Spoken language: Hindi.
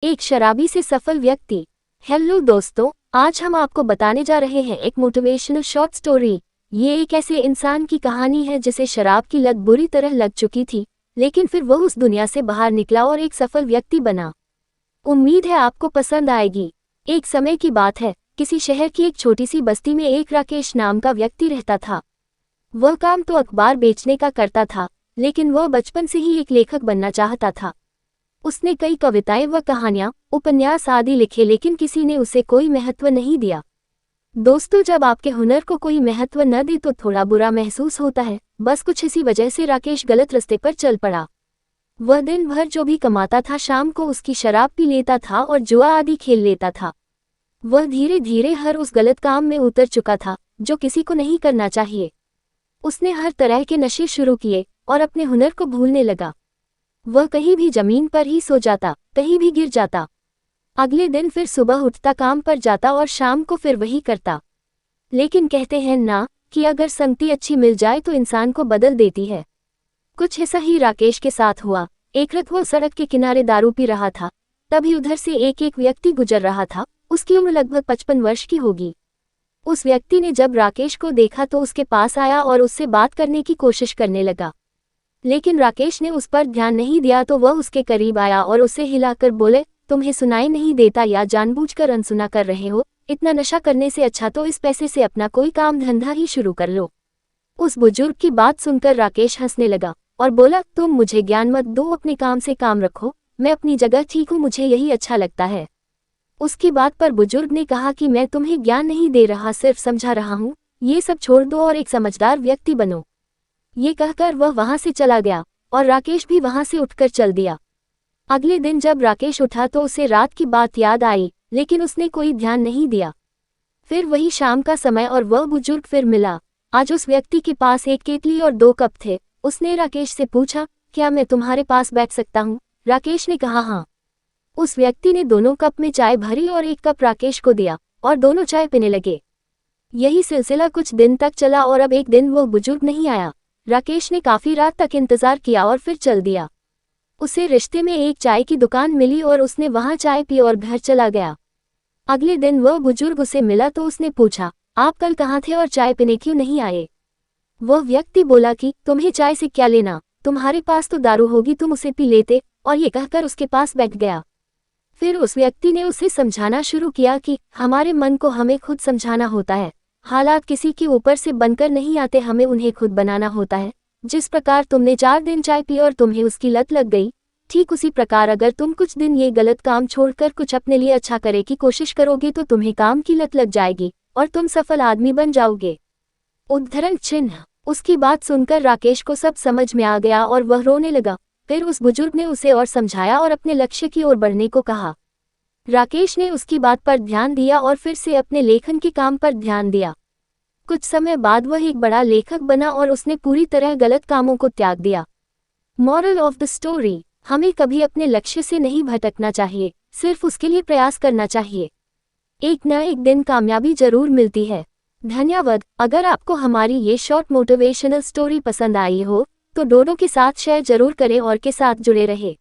एक शराबी से सफल व्यक्ति। हेलो दोस्तों, आज हम आपको बताने जा रहे हैं एक मोटिवेशनल शॉर्ट स्टोरी। ये एक ऐसे इंसान की कहानी है जिसे शराब की लत बुरी तरह लग चुकी थी, लेकिन फिर वह उस दुनिया से बाहर निकला और एक सफल व्यक्ति बना। उम्मीद है आपको पसंद आएगी। एक समय की बात है, किसी शहर की एक छोटी सी बस्ती में एक राकेश नाम का व्यक्ति रहता था। वह काम तो अखबार बेचने का करता था, लेकिन वह बचपन से ही एक लेखक बनना चाहता था। उसने कई कविताएं व कहानियां, उपन्यास आदि लिखे, लेकिन किसी ने उसे कोई महत्व नहीं दिया। दोस्तों, जब आपके हुनर को कोई महत्व न दे तो थोड़ा बुरा महसूस होता है। बस कुछ इसी वजह से राकेश गलत रास्ते पर चल पड़ा। वह दिन भर जो भी कमाता था, शाम को उसकी शराब पी लेता था और जुआ आदि खेल लेता था। वह धीरे धीरे हर उस गलत काम में उतर चुका था जो किसी को नहीं करना चाहिए। उसने हर तरह के नशे शुरू किए और अपने हुनर को भूलने लगा। वह कहीं भी जमीन पर ही सो जाता, कहीं भी गिर जाता। अगले दिन फिर सुबह उठता, काम पर जाता और शाम को फिर वही करता। लेकिन कहते हैं ना कि अगर संगति अच्छी मिल जाए तो इंसान को बदल देती है। कुछ ऐसा ही राकेश के साथ हुआ। एक रात वह सड़क के किनारे दारू पी रहा था, तभी उधर से एक व्यक्ति गुजर रहा था। उसकी उम्र लगभग 55 वर्ष की होगी। उस व्यक्ति ने जब राकेश को देखा तो उसके पास आया और उससे बात करने की कोशिश करने लगा, लेकिन राकेश ने उस पर ध्यान नहीं दिया तो वह उसके करीब आया और उसे हिलाकर बोले, तुम्हें सुनाई नहीं देता या जानबूझकर अनसुना कर रहे हो? इतना नशा करने से अच्छा तो इस पैसे से अपना कोई काम धंधा ही शुरू कर लो। उस बुजुर्ग की बात सुनकर राकेश हंसने लगा और बोला, तुम मुझे ज्ञान मत दो, अपने काम से काम रखो। मैं अपनी जगह ठीक हूँ, मुझे यही अच्छा लगता है। उसकी बात पर बुजुर्ग ने कहा कि मैं तुम्हें ज्ञान नहीं दे रहा, सिर्फ समझा रहा हूँ। ये सब छोड़ दो और एक समझदार व्यक्ति बनो। ये कहकर वह वहां से चला गया और राकेश भी वहां से उठकर चल दिया। अगले दिन जब राकेश उठा तो उसे रात की बात याद आई, लेकिन उसने कोई ध्यान नहीं दिया। फिर वही शाम का समय और वह बुजुर्ग फिर मिला। आज उस व्यक्ति के पास एक केतली और 2 कप थे। उसने राकेश से पूछा, क्या मैं तुम्हारे पास बैठ सकता हूँ? राकेश ने कहा हाँ। उस व्यक्ति ने दोनों कप में चाय भरी और एक कप राकेश को दिया और दोनों चाय पीने लगे। यही सिलसिला कुछ दिन तक चला और अब एक दिन वह बुजुर्ग नहीं आया। राकेश ने काफी रात तक इंतजार किया और फिर चल दिया। उसे रिश्ते में एक चाय की दुकान मिली और उसने वहां चाय पी और घर चला गया। अगले दिन वह बुजुर्ग उसे मिला तो उसने पूछा, आप कल कहाँ थे और चाय पीने क्यों नहीं आए? वह व्यक्ति बोला कि तुम्हें चाय से क्या लेना, तुम्हारे पास तो दारू होगी, तुम उसे पी लेते। और ये कहकर उसके पास बैठ गया। फिर उस व्यक्ति ने उसे समझाना शुरू किया कि हमारे मन को हमें खुद समझाना होता है। हालात किसी के ऊपर से बनकर नहीं आते, हमें उन्हें खुद बनाना होता है। जिस प्रकार तुमने 4 दिन चाय पी और तुम्हें उसकी लत लग गई, ठीक उसी प्रकार अगर तुम कुछ दिन ये गलत काम छोड़कर कुछ अपने लिए अच्छा करे की कोशिश करोगे तो तुम्हें काम की लत लग जाएगी और तुम सफल आदमी बन जाओगे। उद्धरण चिन्ह। उसकी बात सुनकर राकेश को सब समझ में आ गया और वह रोने लगा। फिर उस बुजुर्ग ने उसे और समझाया और अपने लक्ष्य की ओर बढ़ने को कहा। राकेश ने उसकी बात पर ध्यान दिया और फिर से अपने लेखन के काम पर ध्यान दिया। कुछ समय बाद वह एक बड़ा लेखक बना और उसने पूरी तरह गलत कामों को त्याग दिया। मॉरल ऑफ द स्टोरी, हमें कभी अपने लक्ष्य से नहीं भटकना चाहिए, सिर्फ उसके लिए प्रयास करना चाहिए। एक न एक दिन कामयाबी जरूर मिलती है। धन्यवाद। अगर आपको हमारी ये शॉर्ट मोटिवेशनल स्टोरी पसंद आई हो तो दोनों के साथ शेयर जरूर करें और के साथ जुड़े रहे।